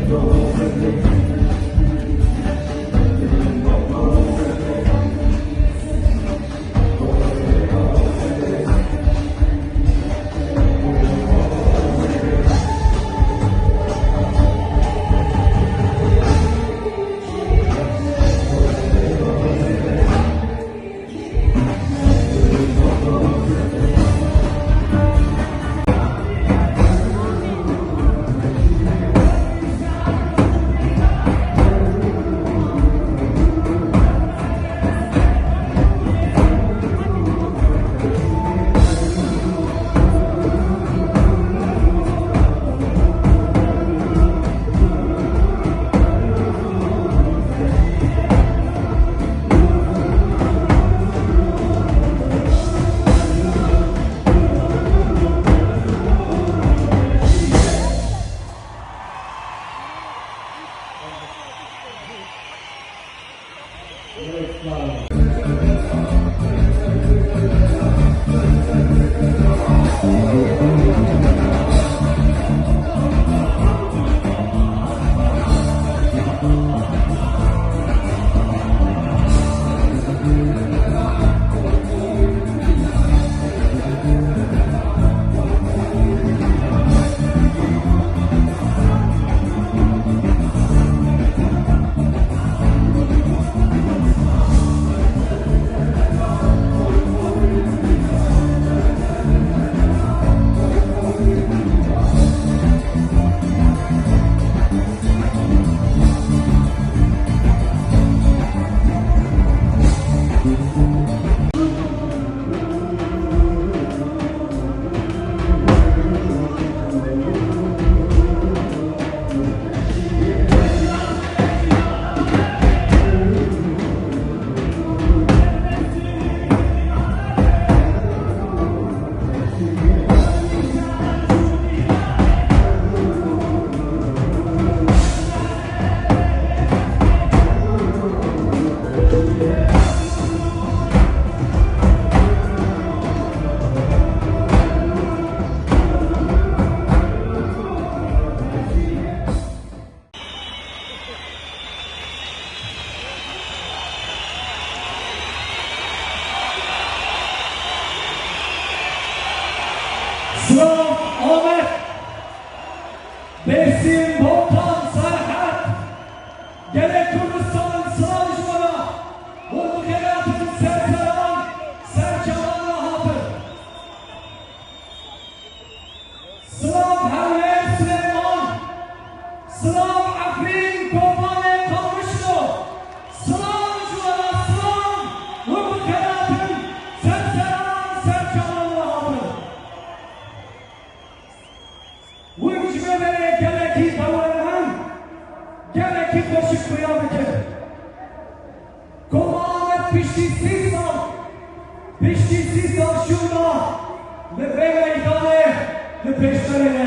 Koma Amed, Besim Volkan Serhat, gerek Kürdistan'ın sığınışmana, Vurdu Kelat'ın Sersalan, Serçalan Rahatı. Sılam Herler Süleyman, Sılam Afrin Kopan'e kalmıştı. Sılam Şuara Sılam, Vurdu Kelat'ın Sersalan, Serçalan Rahatı. Bu Xwebûnê gelekî tawayeke, gelekî koşuk kıyafeti. Koma Amed piştî şurada ve meydane ve peşlerine.